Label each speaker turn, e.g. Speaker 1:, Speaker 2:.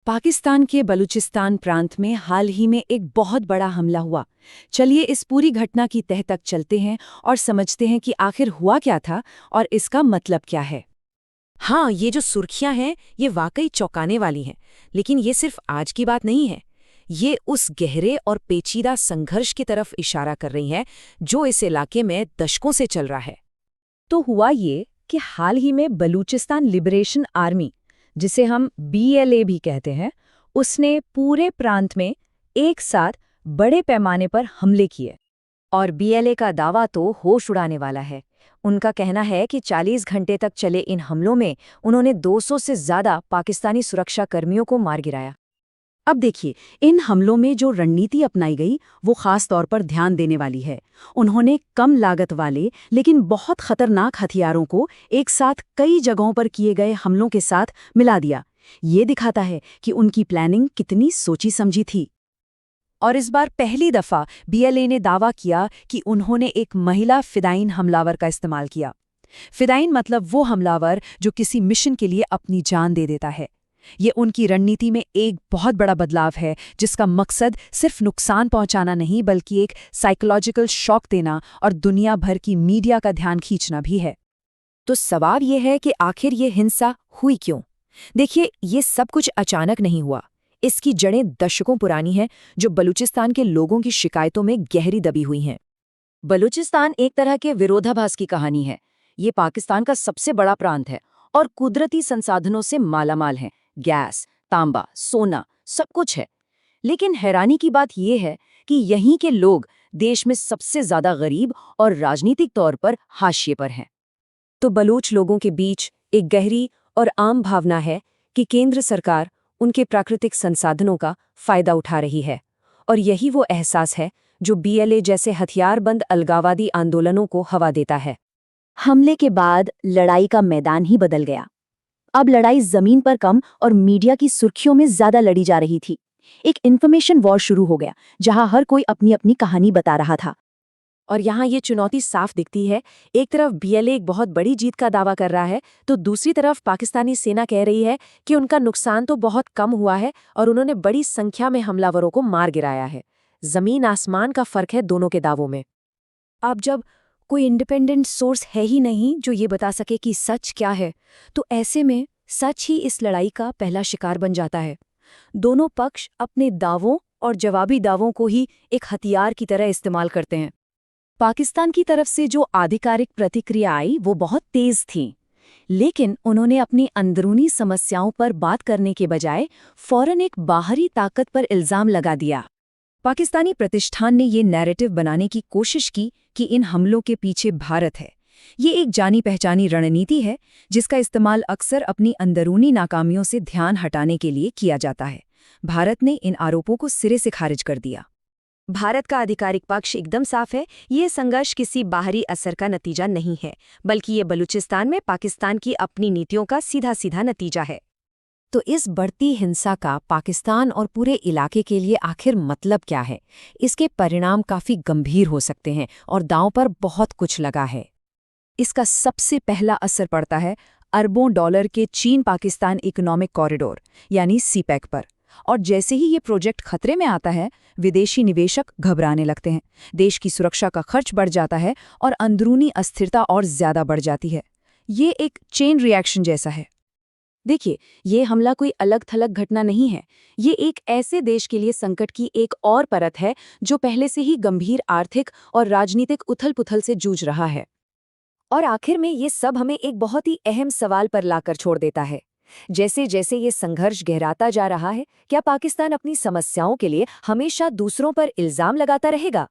Speaker 1: पाकिस्तान के बलूचिस्तान प्रांत में हाल ही में एक बहुत बड़ा हमला हुआ। चलिए इस पूरी घटना की तह तक चलते हैं और समझते हैं कि आखिर हुआ क्या था और इसका मतलब क्या है।
Speaker 2: हाँ, ये जो सुर्खियां हैं ये वाकई चौंकाने वाली हैं। लेकिन ये सिर्फ आज की बात नहीं है। ये उस गहरे और पेचीदा संघर्ष की तरफ इशारा कर रही है जो इस इलाके में दशकों से चल रहा है।
Speaker 1: तो हुआ ये कि हाल ही में बलूचिस्तान लिबरेशन आर्मी, जिसे हम BLA भी कहते हैं, उसने पूरे प्रांत में एक साथ बड़े पैमाने पर हमले किए।
Speaker 2: और BLA का दावा तो होश उड़ाने वाला है। उनका कहना है कि 40 घंटे तक चले इन हमलों में उन्होंने 200 से ज्यादा पाकिस्तानी सुरक्षा कर्मियों को मार गिराया।
Speaker 1: अब देखिए, इन हमलों में जो रणनीति अपनाई गई वो खास तौर पर ध्यान देने वाली है। उन्होंने कम लागत वाले लेकिन बहुत खतरनाक हथियारों को एक साथ कई जगहों पर किए गए हमलों के साथ मिला दिया। ये दिखाता है कि उनकी प्लानिंग कितनी सोची समझी थी। और इस बार पहली दफा BLA ने दावा किया कि उन्होंने एक महिला फिदाइन हमलावर का इस्तेमाल किया। फिदाइन मतलब वो हमलावर जो किसी मिशन के लिए अपनी जान दे देता है। ये उनकी रणनीति में एक बहुत बड़ा बदलाव है, जिसका मकसद सिर्फ नुकसान पहुंचाना नहीं बल्कि एक साइकोलॉजिकल शॉक देना और दुनिया भर की मीडिया का ध्यान खींचना भी है।
Speaker 2: तो सवाल ये है कि आखिर ये हिंसा हुई क्यों? देखिए, ये सब कुछ अचानक नहीं हुआ। इसकी जड़ें दशकों पुरानी हैं, जो बलूचिस्तान के लोगों की शिकायतों में गहरी दबी हुई हैं।
Speaker 3: बलूचिस्तान एक तरह के विरोधाभास की कहानी है। ये पाकिस्तान का सबसे बड़ा प्रांत है और कुदरती संसाधनों से मालामाल है। गैस, तांबा, सोना, सब कुछ है। लेकिन हैरानी की बात यह है कि यहीं के लोग देश में सबसे ज्यादा गरीब और राजनीतिक तौर पर हाशिए पर हैं।
Speaker 2: तो बलूच लोगों के बीच एक गहरी और आम भावना है कि केंद्र सरकार उनके प्राकृतिक संसाधनों का फायदा उठा रही है। और यही वो एहसास है जो BLA जैसे हथियारबंद अलगाववादी आंदोलनों को हवा देता है।
Speaker 3: हमले के बाद लड़ाई का मैदान ही बदल गया। अब लड़ाई जमीन पर कम और मीडिया की सुर्खियों में ज्यादा लड़ी जा रही थी। एक इन्फॉर्मेशन वॉर शुरू हो गया, जहां हर कोई अपनी अपनी कहानी बता रहा था।
Speaker 2: और यहाँ ये चुनौती साफ दिखती है। एक तरफ BLA एक बहुत बड़ी जीत का दावा कर रहा है, तो दूसरी तरफ पाकिस्तानी सेना कह रही है कि उनका नुकसान तो बहुत कम हुआ है और उन्होंने बड़ी संख्या में हमलावरों को मार गिराया है। जमीन आसमान का फर्क है दोनों के दावों में। अब जब कोई इंडिपेंडेंट सोर्स है ही नहीं जो ये बता सके कि सच क्या है, तो ऐसे में सच ही इस लड़ाई का पहला शिकार बन जाता है। दोनों पक्ष अपने दावों और जवाबी दावों को ही एक हथियार की तरह इस्तेमाल करते हैं।
Speaker 1: पाकिस्तान की तरफ से जो आधिकारिक प्रतिक्रिया आई वो बहुत तेज थी, लेकिन उन्होंने अपनी अंदरूनी समस्याओं पर बात करने के बजाय फौरन एक बाहरी ताकत पर इल्जाम लगा दिया। पाकिस्तानी प्रतिष्ठान ने ये नैरेटिव बनाने की कोशिश की कि इन हमलों के पीछे भारत है। ये एक जानी पहचानी रणनीति है जिसका इस्तेमाल अक्सर अपनी अंदरूनी नाकामियों से ध्यान हटाने के लिए किया जाता है। भारत ने इन आरोपों को सिरे से खारिज कर दिया।
Speaker 2: भारत का आधिकारिक पक्ष एकदम साफ है। ये संघर्ष किसी बाहरी असर का नतीजा नहीं है, बल्कि ये बलूचिस्तान में पाकिस्तान की अपनी नीतियों का सीधा सीधा नतीजा है।
Speaker 1: तो इस बढ़ती हिंसा का पाकिस्तान और पूरे इलाके के लिए आखिर मतलब क्या है? इसके परिणाम काफी गंभीर हो सकते हैं और दांव पर बहुत कुछ लगा है। इसका सबसे पहला असर पड़ता है अरबों डॉलर के चीन पाकिस्तान इकोनॉमिक कॉरिडोर यानी CPEC पर। और जैसे ही ये प्रोजेक्ट खतरे में आता है, विदेशी निवेशक घबराने लगते हैं, देश की सुरक्षा का खर्च बढ़ जाता है और अंदरूनी अस्थिरता और ज्यादा बढ़ जाती है। ये एक चेन रिएक्शन जैसा है।
Speaker 3: देखिए, ये हमला कोई अलग थलग घटना नहीं है। ये एक ऐसे देश के लिए संकट की एक और परत है जो पहले से ही गंभीर आर्थिक और राजनीतिक उथल-पुथल से जूझ रहा है।
Speaker 2: और आखिर में ये सब हमें एक बहुत ही अहम सवाल पर लाकर छोड़ देता है। जैसे जैसे ये संघर्ष गहराता जा रहा है, क्या पाकिस्तान अपनी समस्याओं के लिए हमेशा दूसरों पर इल्जाम लगाता रहेगा?